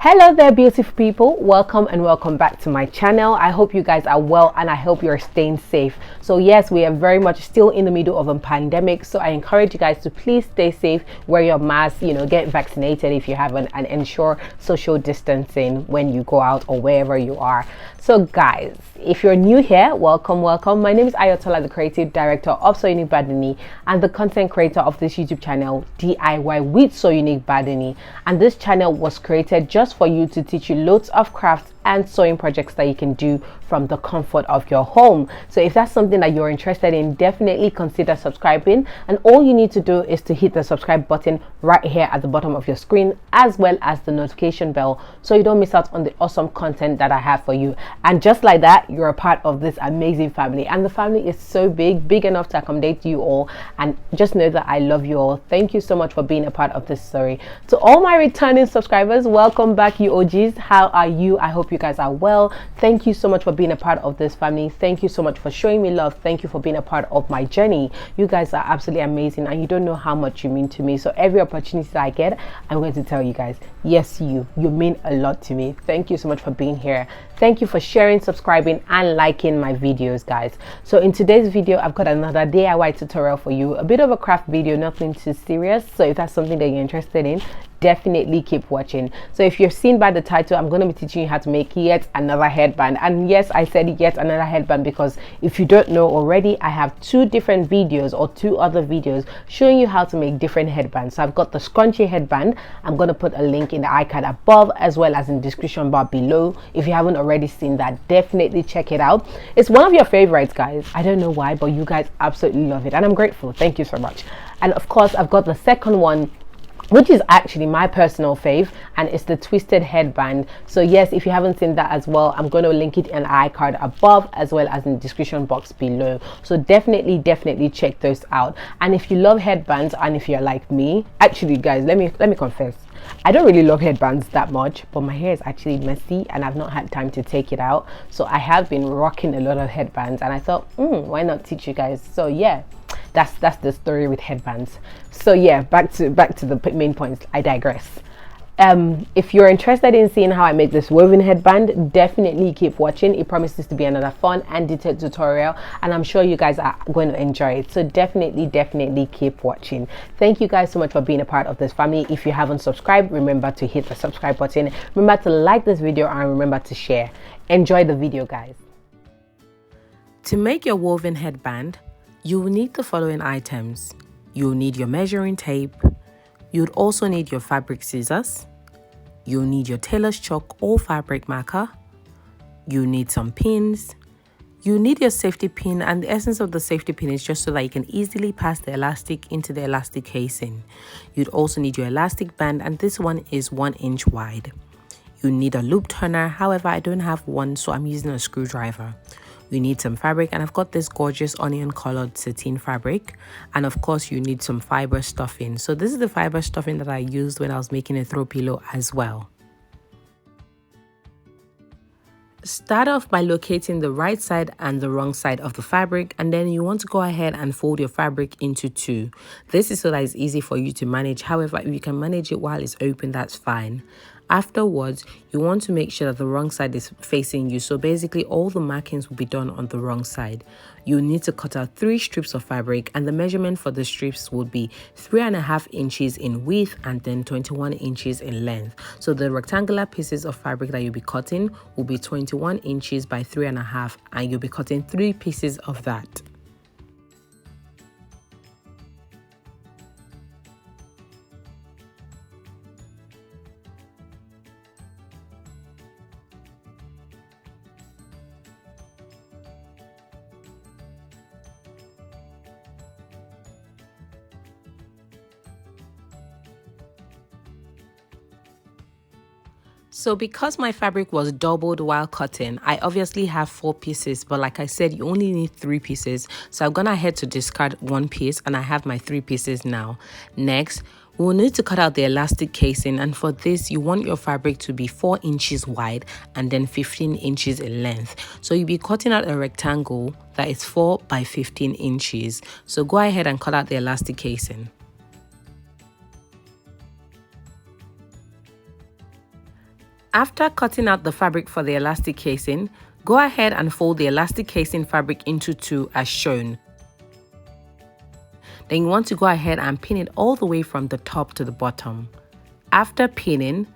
Hello there, beautiful people. Welcome and welcome back to my channel. I hope you guys are well and I hope you're staying safe. So yes, we are very much still in the middle of a pandemic, so I encourage you guys to please stay safe, wear your mask, get vaccinated if you haven't, and ensure social distancing when you go out or wherever you are. So guys, if you're new here, welcome. My name is Ayotola, the creative director of So Unique Adunni and the content creator of this YouTube channel, DIY with So Unique Adunni. And this channel was created just for you to teach you loads of crafts and sewing projects that you can do from the comfort of your home. So if that's something that you're interested in, definitely consider subscribing, and all you need to do is to hit the subscribe button right here at the bottom of your screen, as well as the notification bell, so you don't miss out on the awesome content that I have for you. And just like that, you're a part of this amazing family, and the family is so big enough to accommodate you all. And just know that I love you all. Thank you so much for being a part of this story. To all my returning subscribers, welcome back, you OGs. How are you? I hope you guys are well. Thank you so much for being a part of this family. Thank you so much for showing me love. Thank you for being a part of my journey. You guys are absolutely amazing, and you don't know how much you mean to me. So every opportunity that I get, I'm going to tell you guys, yes, you mean a lot to me. Thank you so much for being here. Thank you for sharing, subscribing, and liking my videos, guys. So in today's video, I've got another DIY tutorial for you, a bit of a craft video, nothing too serious. So if that's something that you're interested in, definitely keep watching. So if you're seen by the title, I'm going to be teaching you how to make yet another headband. And yes, I said yet another headband because if you don't know already, I have two different videos or two other videos showing you how to make different headbands. So I've got the scrunchy headband. I'm going to put a link in the icon above as well as in the description bar below. If you haven't already seen that, definitely check it out. It's one of your favorites, guys. I don't know why, but you guys absolutely love it, and I'm grateful. Thank you so much. And of course, I've got the second one, which is actually my personal fave, and it's the twisted headband. So yes, if you haven't seen that as well, I'm going to link it in the iCard above as well as in the description box below. So definitely check those out. And if you love headbands, and if you're like me, actually guys, let me confess, I don't really love headbands that much, but my hair is actually messy and I've not had time to take it out. So I have been rocking a lot of headbands, and I thought, why not teach you guys? So yeah, that's the story with headbands. So yeah, back to the main points. I digress. If you're interested in seeing how I make this woven headband, definitely keep watching. It promises to be another fun and detailed tutorial, and I'm sure you guys are going to enjoy it. So definitely keep watching. Thank you guys so much for being a part of this family. If you haven't subscribed, remember to hit the subscribe button. Remember to like this video and remember to share. Enjoy the video, guys. To make your woven headband, you will need the following items. You'll need your measuring tape. You'd also need your fabric scissors. You'll need your tailor's chalk or fabric marker. You'll need some pins. You'll need your safety pin, and the essence of the safety pin is just so that you can easily pass the elastic into the elastic casing. You'd also need your elastic band, and this one is 1 inch wide. You need a loop turner, however I don't have one, so I'm using a screwdriver. You need some fabric, and I've got this gorgeous onion colored sateen fabric, and of course you need some fiber stuffing. So this is the fiber stuffing that I used when I was making a throw pillow as well. Start off by locating the right side and the wrong side of the fabric, and then you want to go ahead and fold your fabric into two. This is so that it's easy for you to manage. However, if you can manage it while it's open, that's fine. Afterwards, you want to make sure that the wrong side is facing you. So basically all the markings will be done on the wrong side. You need to cut out 3 strips of fabric, and the measurement for the strips will be 3.5 inches in width and then 21 inches in length. So the rectangular pieces of fabric that you'll be cutting will be 21 inches by 3.5, and you'll be cutting 3 pieces of that. So because my fabric was doubled while cutting, I obviously have 4 pieces, but like I said, you only need 3 pieces. So I'm gonna head to discard 1 piece, and I have my 3 pieces now. Next, we'll need to cut out the elastic casing, and for this you want your fabric to be 4 inches wide and then 15 inches in length. So you'll be cutting out a rectangle that is 4 by 15 inches. So go ahead and cut out the elastic casing. After cutting out the fabric for the elastic casing, go ahead and fold the elastic casing fabric into two as shown. Then you want to go ahead and pin it all the way from the top to the bottom. After pinning,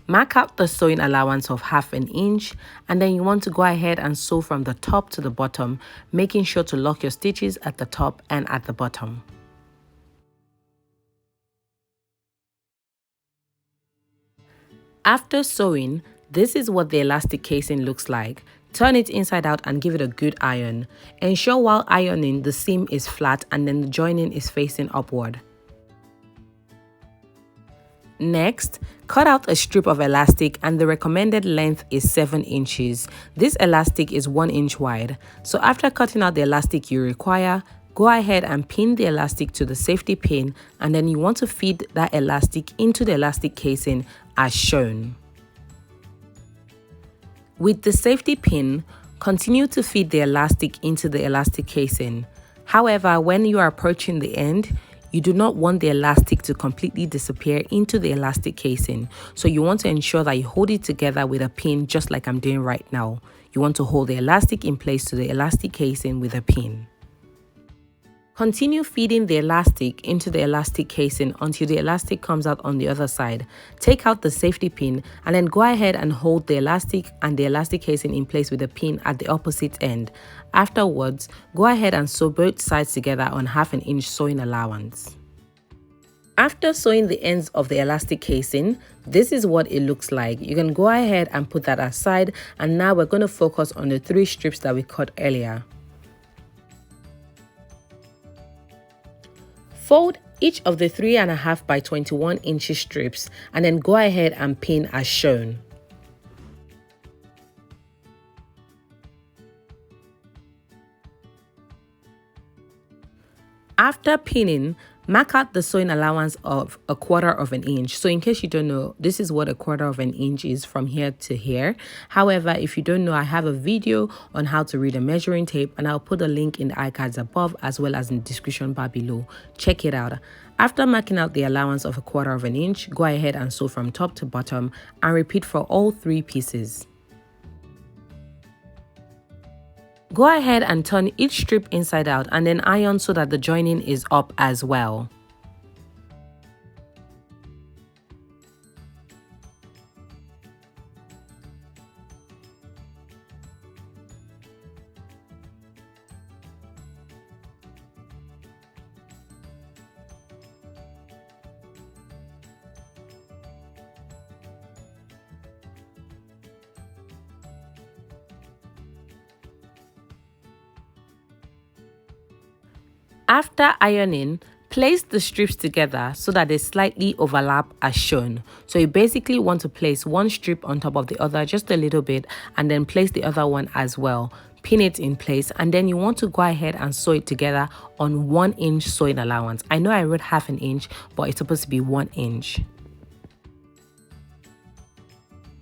mark out the sewing allowance of 1/2 inch, and then you want to go ahead and sew from the top to the bottom, making sure to lock your stitches at the top and at the bottom. After sewing, this is what the elastic casing looks like. Turn it inside out and give it a good iron. Ensure while ironing the seam is flat and then the joining is facing upward. Next, cut out a strip of elastic and the recommended length is 7 inches. This elastic is 1 inch wide. So after cutting out the elastic you require, go ahead and pin the elastic to the safety pin, and then you want to feed that elastic into the elastic casing as shown. With the safety pin, continue to feed the elastic into the elastic casing. However, when you are approaching the end, you do not want the elastic to completely disappear into the elastic casing. So you want to ensure that you hold it together with a pin just like I'm doing right now. You want to hold the elastic in place to the elastic casing with a pin. Continue feeding the elastic into the elastic casing until the elastic comes out on the other side. Take out the safety pin and then go ahead and hold the elastic and the elastic casing in place with a pin at the opposite end. Afterwards, go ahead and sew both sides together on 1/2 inch sewing allowance. After sewing the ends of the elastic casing, this is what it looks like. You can go ahead and put that aside, and now we're going to focus on the 3 strips that we cut earlier. Fold each of the 3.5 by 21 inches strips and then go ahead and pin as shown. After pinning, mark out the sewing allowance of 1/4 inch. So in case you don't know, this is what 1/4 inch is from here to here. However, if you don't know, I have a video on how to read a measuring tape, and I'll put a link in the iCards above as well as in the description bar below. Check it out. After marking out the allowance of 1/4 inch, go ahead and sew from top to bottom and repeat for all 3 pieces. Go ahead and turn each strip inside out and then iron so that the joining is up as well. After ironing, place the strips together so that they slightly overlap as shown. So you basically want to place one strip on top of the other just a little bit and then place the other one as well. Pin it in place, and then you want to go ahead and sew it together on 1 inch sewing allowance. I know I wrote 1/2 inch, but it's supposed to be 1 inch.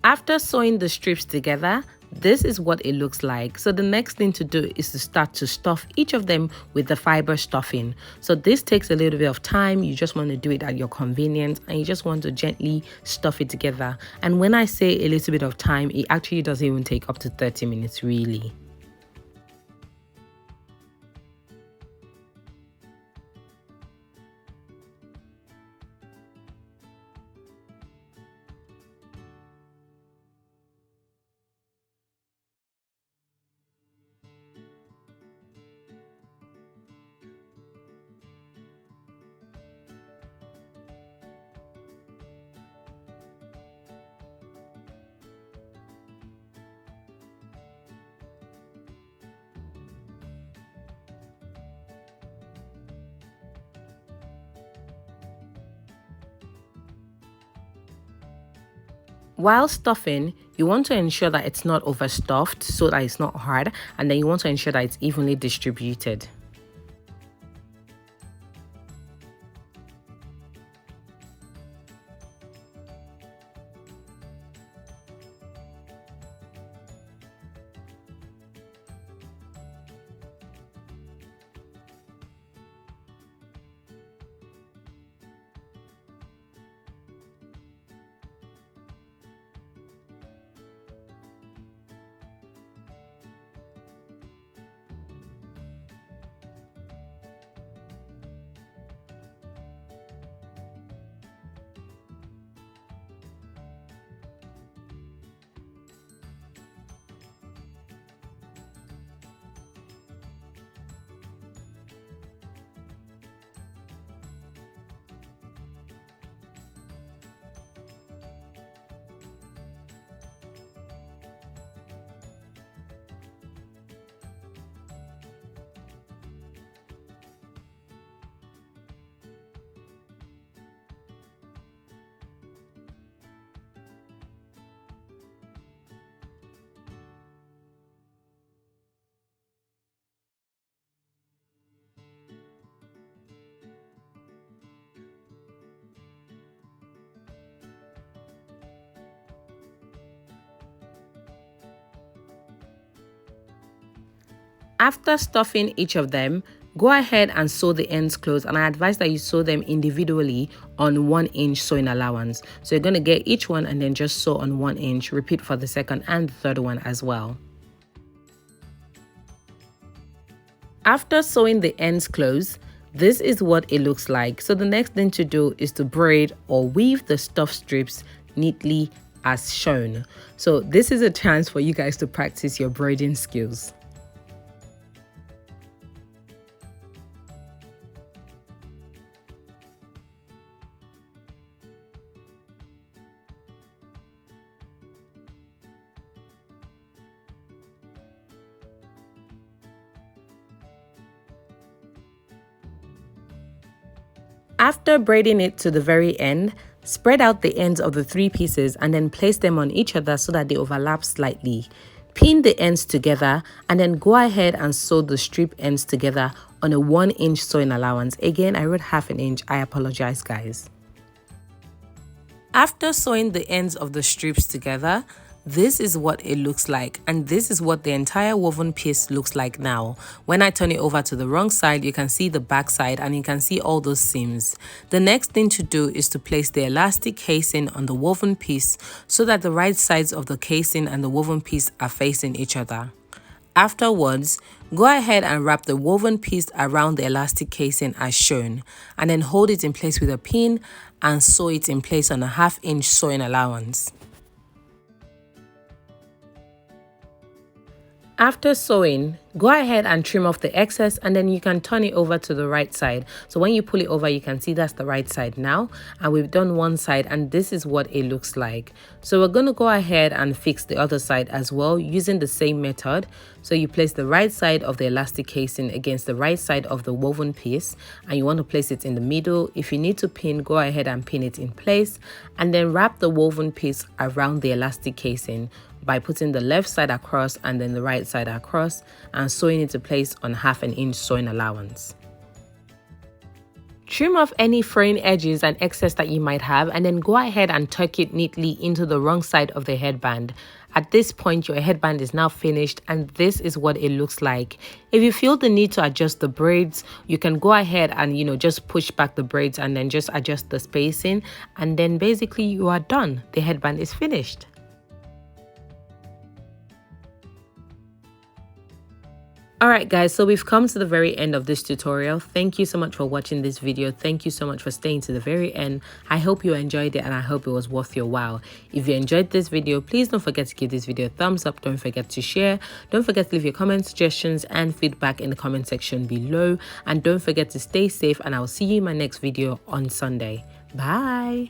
After sewing the strips together, this is what it looks like. So the next thing to do is to start to stuff each of them with the fiber stuffing. So this takes a little bit of time. You just want to do it at your convenience, and you just want to gently stuff it together. And when I say a little bit of time, it actually doesn't even take up to 30 minutes really. While stuffing, you want to ensure that it's not overstuffed so that it's not hard, and then you want to ensure that it's evenly distributed. After stuffing each of them, go ahead and sew the ends closed, and I advise that you sew them individually on 1 inch sewing allowance. So you're going to get each one and then just sew on 1 inch. Repeat for the second and the third one as well. After sewing the ends closed, this is what it looks like. So the next thing to do is to braid or weave the stuff strips neatly as shown. So this is a chance for you guys to practice your braiding skills. After braiding it to the very end, spread out the ends of the 3 pieces and then place them on each other so that they overlap slightly. Pin the ends together and then go ahead and sew the strip ends together on a 1 inch sewing allowance. Again, I wrote ½ inch. I apologize, guys. After sewing the ends of the strips together, this is what it looks like, and this is what the entire woven piece looks like now. When I turn it over to the wrong side, you can see the back side and you can see all those seams. The next thing to do is to place the elastic casing on the woven piece so that the right sides of the casing and the woven piece are facing each other. Afterwards, go ahead and wrap the woven piece around the elastic casing as shown, and then hold it in place with a pin and sew it in place on a ½ inch sewing allowance. After sewing, go ahead and trim off the excess and then you can turn it over to the right side. So when you pull it over, you can see that's the right side now, and we've done one side and this is what it looks like. So we're going to go ahead and fix the other side as well using the same method. So you place the right side of the elastic casing against the right side of the woven piece and you want to place it in the middle. If you need to pin, go ahead and pin it in place and then wrap the woven piece around the elastic casing by putting the left side across and then the right side across and sewing it into place on ½ inch sewing allowance. Trim off any fraying edges and excess that you might have and then go ahead and tuck it neatly into the wrong side of the headband. At this point, your headband is now finished and this is what it looks like. If you feel the need to adjust the braids, you can go ahead and just push back the braids and then just adjust the spacing, and then basically you are done. The headband is finished. Alright guys, so we've come to the very end of this tutorial. Thank you so much for watching this video. Thank you so much for staying to the very end. I hope you enjoyed it and I hope it was worth your while. If you enjoyed this video, please don't forget to give this video a thumbs up. Don't forget to share. Don't forget to leave your comments, suggestions and feedback in the comment section below. And don't forget to stay safe, and I will see you in my next video on Sunday. Bye!